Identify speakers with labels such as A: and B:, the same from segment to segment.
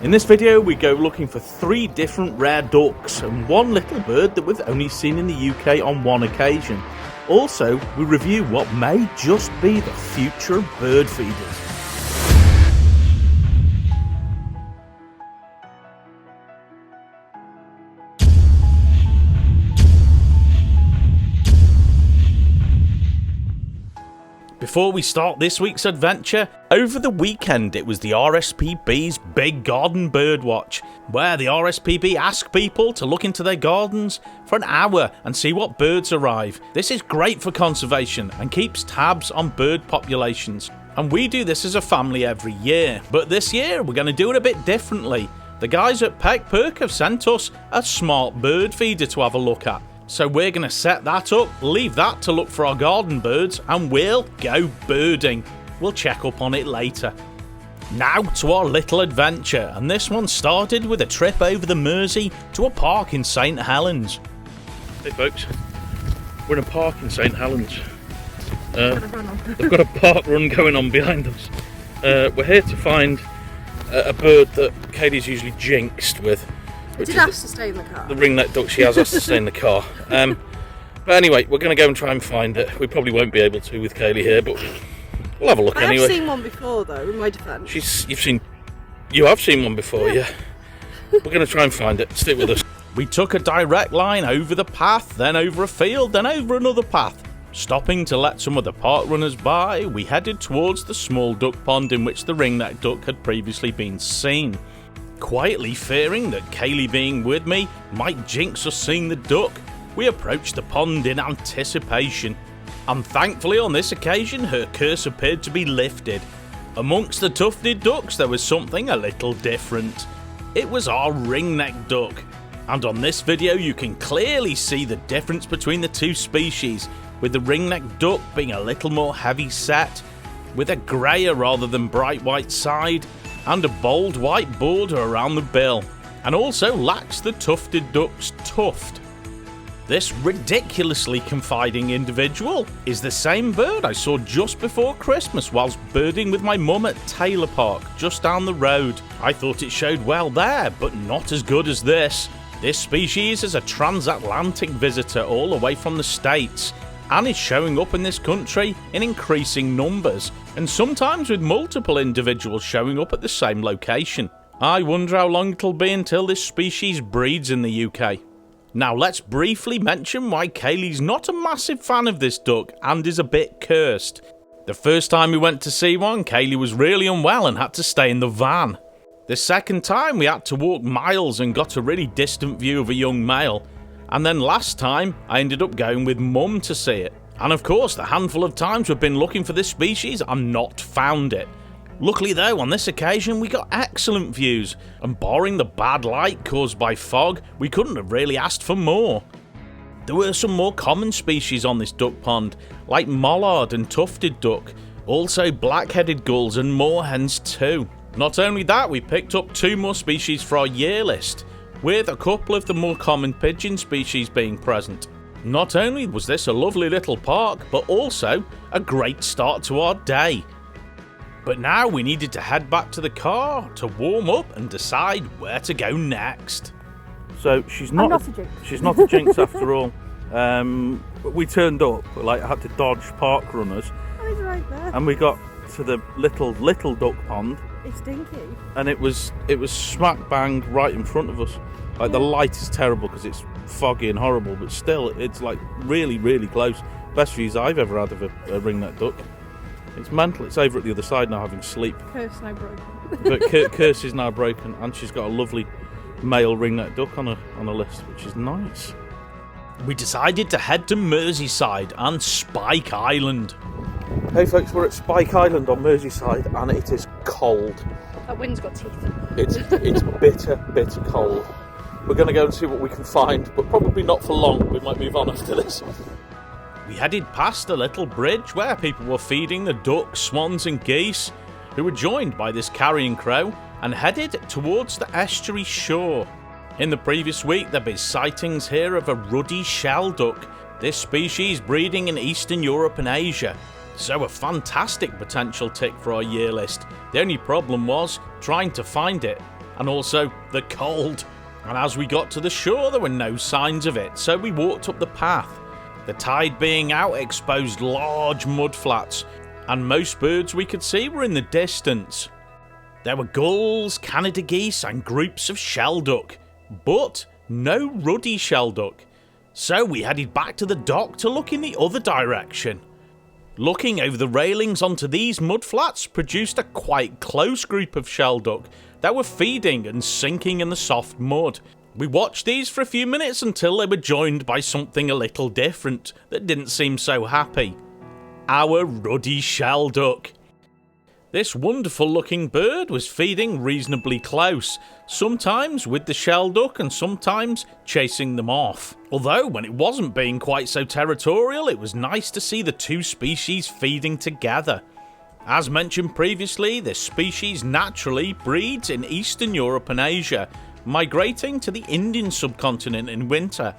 A: In this video we go looking for 3 different rare ducks and 1 little bird that we've only seen in the UK on 1 occasion. Also, we review what may just be the future of bird feeders. Before we start this week's adventure, over the weekend it was the RSPB's Big Garden Bird Watch, where the RSPB ask people to look into their gardens for an hour and see what birds arrive. This is great for conservation and keeps tabs on bird populations. And we do this as a family every year, but this year we're going to do it a bit differently. The guys at PeckPerk have sent us a smart bird feeder to have a look at. So we're going to set that up, leave that to look for our garden birds, and we'll go birding. We'll check up on it later. Now to our little adventure, and this one started with a trip over the Mersey to a park in St Helens. Hey folks, we're in a park in St Helens. They've got a park run going on behind us. We're here to find a bird that Katie's usually jinxed with.
B: I did ask to stay in the car.
A: The ringneck duck, she has asked to stay in the car. But anyway, we're going to go and try and find it. We probably won't be able to with Kaylee here, but we'll have a look anyway.
B: I have seen one before though, in my defence.
A: You have seen one before, yeah. We're going to try and find it. Stick with us. We took a direct line over the path, then over a field, then over another path. Stopping to let some of the park runners by, we headed towards the small duck pond in which the ringneck duck had previously been seen. Quietly fearing that Kaylee being with me might jinx us seeing the duck, we approached the pond in anticipation. And thankfully on this occasion her curse appeared to be lifted. Amongst the tufted ducks there was something a little different. It was our ringneck duck. And on this video you can clearly see the difference between the 2 species, with the ringneck duck being a little more heavy set, with a greyer rather than bright white side, and a bold white border around the bill, and also lacks the tufted duck's tuft. This ridiculously confiding individual is the same bird I saw just before Christmas whilst birding with my mum at Taylor Park just down the road. I thought it showed well there, but not as good as this. This species is a transatlantic visitor all the way from the States, and is showing up in this country in increasing numbers, and sometimes with multiple individuals showing up at the same location. I wonder how long it'll be until this species breeds in the UK. Now let's briefly mention why Kaylee's not a massive fan of this duck and is a bit cursed. The first time we went to see one, Kaylee was really unwell and had to stay in the van. The second time we had to walk miles and got a really distant view of a young male. And then last time, I ended up going with Mum to see it. And of course, the handful of times we've been looking for this species and not found it. Luckily though, on this occasion we got excellent views, and barring the bad light caused by fog, we couldn't have really asked for more. There were some more common species on this duck pond, like mallard and tufted duck, also black-headed gulls and moorhens too. Not only that, we picked up 2 more species for our year list, with a couple of the more common pigeon species being present. Not only was this a lovely little park, but also a great start to our day. But now we needed to head back to the car to warm up and decide where to go next. So she's not a jinx after all. We turned up, I had to dodge park runners.
B: Oh, he's right there.
A: And we got to the little duck pond.
B: It's stinky.
A: And it was smack bang right in front of us. The light is terrible because it's foggy and horrible, but still it's really, really close. Best views I've ever had of a ringneck duck. It's mental. It's over at the other side now having sleep.
B: Curse now broken.
A: But Curse is now broken, and she's got a lovely male ringneck duck on a list, which is nice. We decided to head to Merseyside and Spike Island. Hey folks, we're at Spike Island on Merseyside and it is cold.
B: That wind's got teeth.
A: It's bitter cold. We're going to go and see what we can find, but probably not for long. We might move on after this. We headed past a little bridge where people were feeding the ducks, swans and geese, who were joined by this carrion crow, and headed towards the estuary shore. In the previous week there'd been sightings here of a ruddy shell duck, this species breeding in Eastern Europe and Asia. So a fantastic potential tick for our year list. The only problem was trying to find it. and also the cold. And as we got to the shore, there were no signs of it, so we walked up the path. The tide being out exposed large mud flats, and most birds we could see were in the distance. There were gulls, Canada geese, and groups of shelduck, but no ruddy shelduck. So we headed back to the dock to look in the other direction. Looking over the railings onto these mud flats produced a quite close group of shelduck that were feeding and sinking in the soft mud. We watched these for a few minutes until they were joined by something a little different that didn't seem so happy. Our ruddy shelduck. This wonderful looking bird was feeding reasonably close, sometimes with the shelduck and sometimes chasing them off. Although when it wasn't being quite so territorial, it was nice to see the two species feeding together. As mentioned previously, this species naturally breeds in Eastern Europe and Asia, migrating to the Indian subcontinent in winter.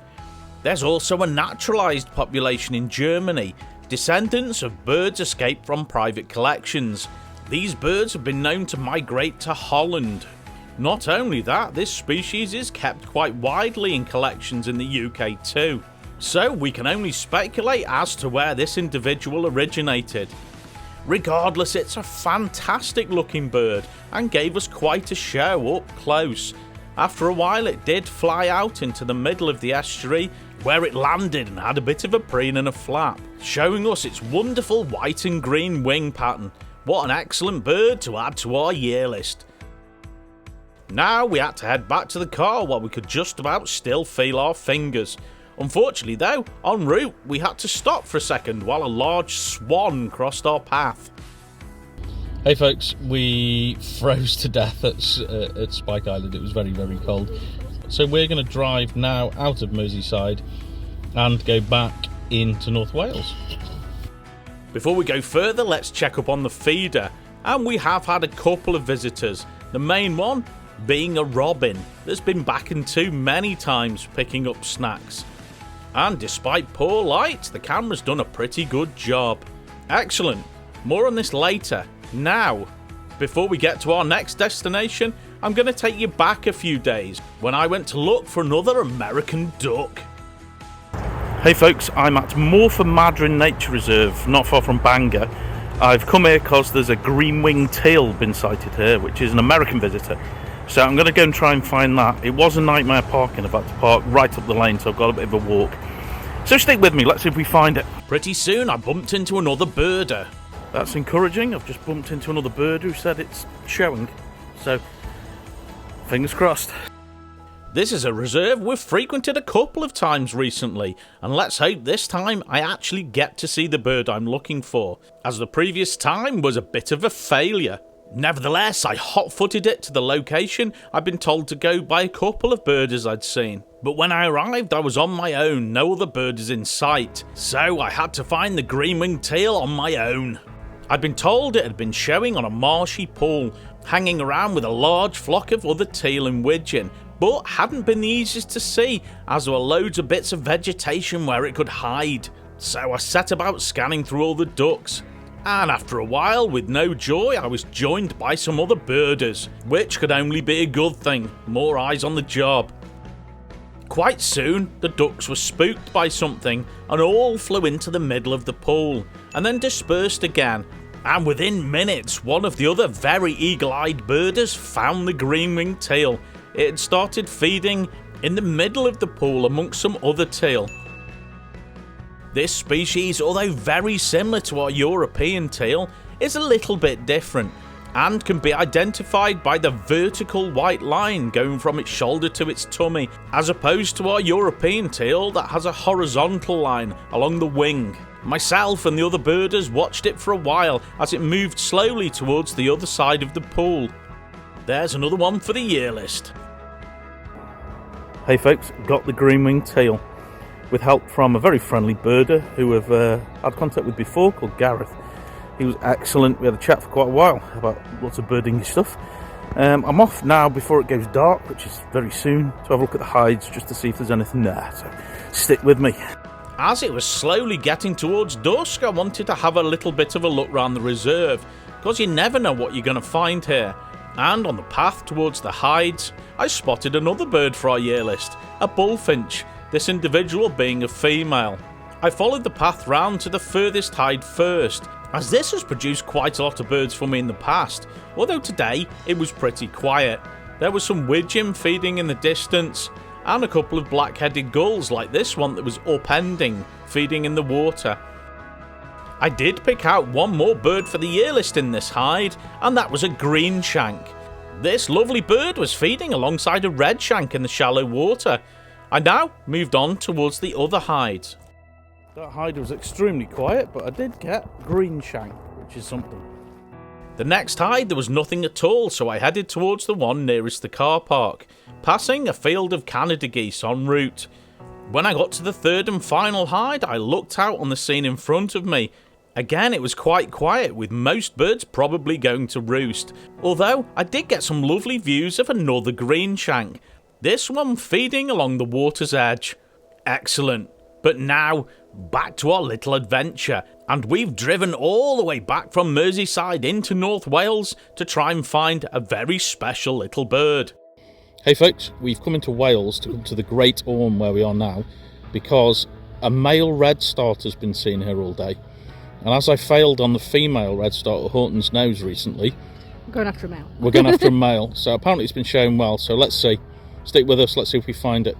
A: There's also a naturalised population in Germany, descendants of birds escaped from private collections. These birds have been known to migrate to Holland. Not only that, this species is kept quite widely in collections in the UK too. So we can only speculate as to where this individual originated. Regardless, it's a fantastic looking bird and gave us quite a show up close. After a while it did fly out into the middle of the estuary, where it landed and had a bit of a preen and a flap, showing us its wonderful white and green wing pattern. What an excellent bird to add to our year list. Now we had to head back to the car while we could just about still feel our fingers. Unfortunately though, en route we had to stop for a second while a large swan crossed our path.
C: Hey folks, we froze to death at Spike Island. It was very, very cold. So we're going to drive now out of Merseyside and go back into North Wales.
A: Before we go further, let's check up on the feeder. And we have had a couple of visitors. The main one being a robin that's been back in too many times picking up snacks. And despite poor light, the camera's done a pretty good job. Excellent. More on this later. Now, before we get to our next destination, I'm going to take you back a few days when I went to look for another American duck. Hey folks, I'm at Morfa Madryn Nature Reserve, not far from Bangor. I've come here because there's a green-winged teal been sighted here, which is an American visitor. So I'm going to go and try and find that. It was a nightmare parking. I've had to park right up the lane, so I've got a bit of a walk. So stick with me, let's see if we find it. Pretty soon I bumped into another birder. That's encouraging. I've just bumped into another bird who said it's showing. So, fingers crossed. This is a reserve we've frequented a couple of times recently, and let's hope this time I actually get to see the bird I'm looking for, as the previous time was a bit of a failure. Nevertheless, I hot-footed it to the location I'd been told to go by a couple of birders I'd seen. But when I arrived, I was on my own, no other birders in sight, so I had to find the green-winged teal on my own. I'd been told it had been showing on a marshy pool, hanging around with a large flock of other teal and widgeon, but hadn't been the easiest to see, as there were loads of bits of vegetation where it could hide. So I set about scanning through all the ducks, and after a while, with no joy, I was joined by some other birders, which could only be a good thing, more eyes on the job. Quite soon, the ducks were spooked by something and all flew into the middle of the pool, and then dispersed again, and within minutes, one of the other very eagle-eyed birders found the green-winged teal. It had started feeding in the middle of the pool amongst some other teal. This species, although very similar to our European teal, is a little bit different, and can be identified by the vertical white line going from its shoulder to its tummy, as opposed to our European teal that has a horizontal line along the wing. Myself and the other birders watched it for a while as it moved slowly towards the other side of the pool. There's another one for the year list. Hey folks, got the green-winged teal, with help from a very friendly birder who I've had contact with before, called Gareth. He was excellent. We had a chat for quite a while about lots of birding stuff. I'm off now before it goes dark, which is very soon, to have a look at the hides just to see if there's anything there, so stick with me. As it was slowly getting towards dusk, I wanted to have a little bit of a look round the reserve, because you never know what you're going to find here. And on the path towards the hides, I spotted another bird for our year list, a bullfinch, this individual being a female. I followed the path round to the furthest hide first, as this has produced quite a lot of birds for me in the past, although today it was pretty quiet. There was some widgeon feeding in the distance, and a couple of black-headed gulls like this one that was upending, feeding in the water. I did pick out one more bird for the year list in this hide, and that was a green shank. This lovely bird was feeding alongside a red shank in the shallow water. I now moved on towards the other hides. That hide was extremely quiet, but I did get green shank, which is something. The next hide there was nothing at all, so I headed towards the one nearest the car park, passing a field of Canada geese en route. When I got to the third and final hide, I looked out on the scene in front of me. Again, it was quite quiet, with most birds probably going to roost, although I did get some lovely views of another green shank, this one feeding along the water's edge. Excellent. But now, back to our little adventure, and we've driven all the way back from Merseyside into North Wales to try and find a very special little bird.
C: Hey folks, we've come into Wales to come to the Great Orme where we are now because a male redstart has been seen here all day. And as I failed on the female redstart at Horton's Nose recently,
B: We're going after a male.
C: we're going after a male. So apparently it's been showing well, so let's see. Stick with us, let's see if we find it.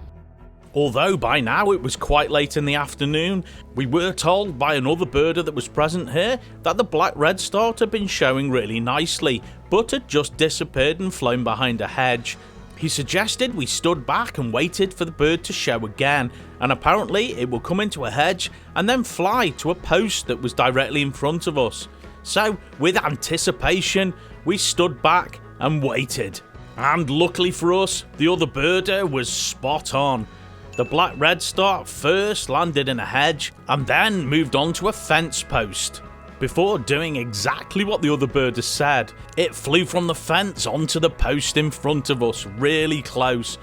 A: Although by now it was quite late in the afternoon, we were told by another birder that was present here that the black redstart had been showing really nicely, but had just disappeared and flown behind a hedge. He suggested we stood back and waited for the bird to show again, and apparently it will come into a hedge and then fly to a post that was directly in front of us. So, with anticipation, we stood back and waited. And luckily for us, the other birder was spot on. The black redstart first landed in a hedge and then moved on to a fence post. Before doing exactly what the other bird has said, it flew from the fence onto the post in front of us, really close.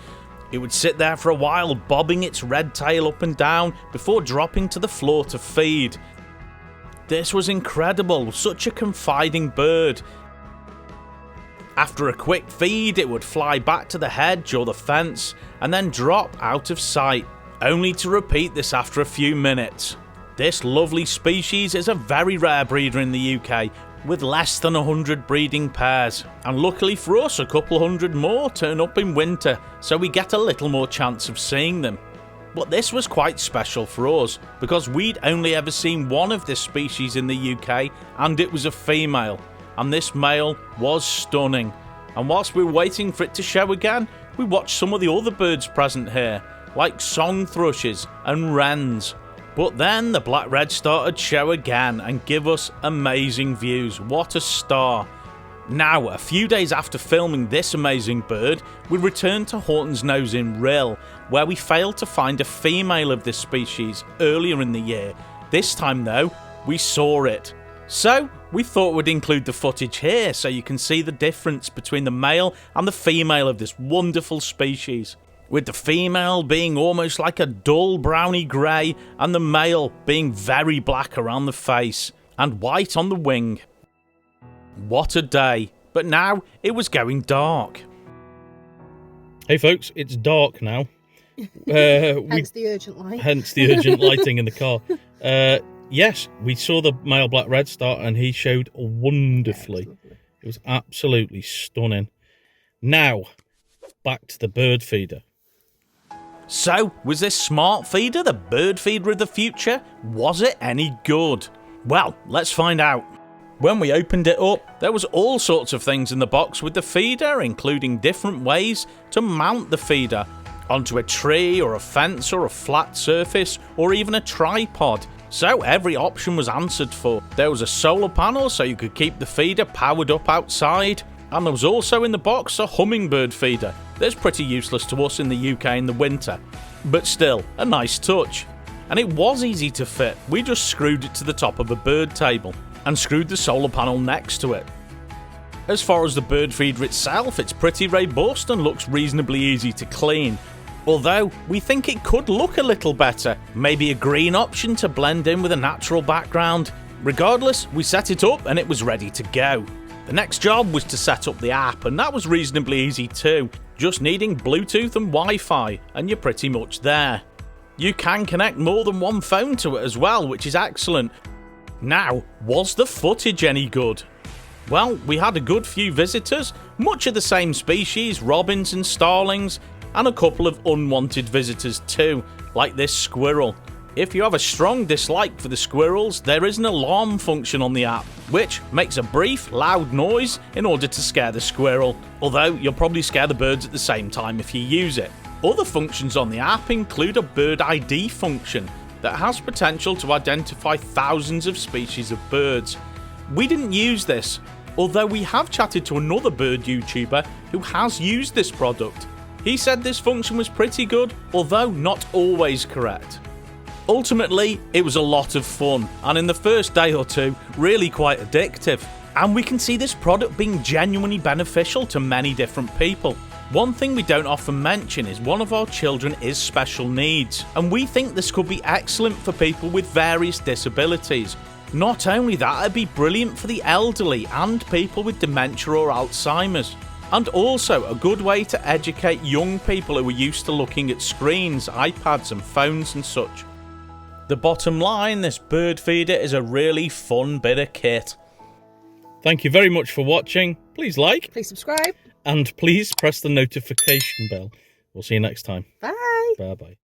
A: It would sit there for a while, bobbing its red tail up and down before dropping to the floor to feed. This was incredible, such a confiding bird. After a quick feed, it would fly back to the hedge or the fence and then drop out of sight, only to repeat this after a few minutes. This lovely species is a very rare breeder in the UK, with less than 100 breeding pairs, and luckily for us a couple hundred more turn up in winter, so we get a little more chance of seeing them. But this was quite special for us, because we'd only ever seen one of this species in the UK, and it was a female, and this male was stunning. And whilst we were waiting for it to show again, we watched some of the other birds present here, like song thrushes and wrens. But then the black redstart would show again and give us amazing views. What a star. Now, a few days after filming this amazing bird, we returned to Horton's Nose in Rill, where we failed to find a female of this species earlier in the year. This time though, we saw it. So, we thought we'd include the footage here so you can see the difference between the male and the female of this wonderful species, with the female being almost like a dull browny grey and the male being very black around the face and white on the wing. What a day, but now it was going dark.
C: Hey folks, it's dark now.
B: Hence the urgent light.
C: Hence the urgent lighting in the car. Yes, we saw the male black redstart and he showed wonderfully. It was absolutely stunning. Now, back to the bird feeder.
A: So, was this smart feeder the bird feeder of the future? Was it any good? Well, let's find out. When we opened it up, there was all sorts of things in the box with the feeder, including different ways to mount the feeder onto a tree or a fence or a flat surface or even a tripod. So every option was answered for. There was a solar panel so you could keep the feeder powered up outside, and there was also in the box a hummingbird feeder. That's pretty useless to us in the UK in the winter, but still a nice touch. And it was easy to fit. We just screwed it to the top of a bird table and screwed the solar panel next to it. As far as the bird feeder itself, it's pretty robust and looks reasonably easy to clean. Although, we think it could look a little better, maybe a green option to blend in with a natural background. Regardless, we set it up and it was ready to go. The next job was to set up the app, and that was reasonably easy too, just needing Bluetooth and Wi-Fi, and you're pretty much there. You can connect more than one phone to it as well, which is excellent. Now, was the footage any good? Well, we had a good few visitors, much of the same species, robins and starlings, and a couple of unwanted visitors too, like this squirrel. If you have a strong dislike for the squirrels, there is an alarm function on the app, which makes a brief, loud noise in order to scare the squirrel, although you'll probably scare the birds at the same time if you use it. Other functions on the app include a bird ID function that has potential to identify thousands of species of birds. We didn't use this, although we have chatted to another bird YouTuber who has used this product. He said this function was pretty good, although not always correct. Ultimately, it was a lot of fun, and in the first day or two, really quite addictive. And we can see this product being genuinely beneficial to many different people. One thing we don't often mention is one of our children is special needs, and we think this could be excellent for people with various disabilities. Not only that, it'd be brilliant for the elderly and people with dementia or Alzheimer's. And also a good way to educate young people who are used to looking at screens, iPads and phones and such. The bottom line, this bird feeder is a really fun bit of kit. Thank you very much for watching. Please like.
B: Please subscribe.
A: And please press the notification bell. We'll see you next time.
B: Bye.
A: Bye-bye.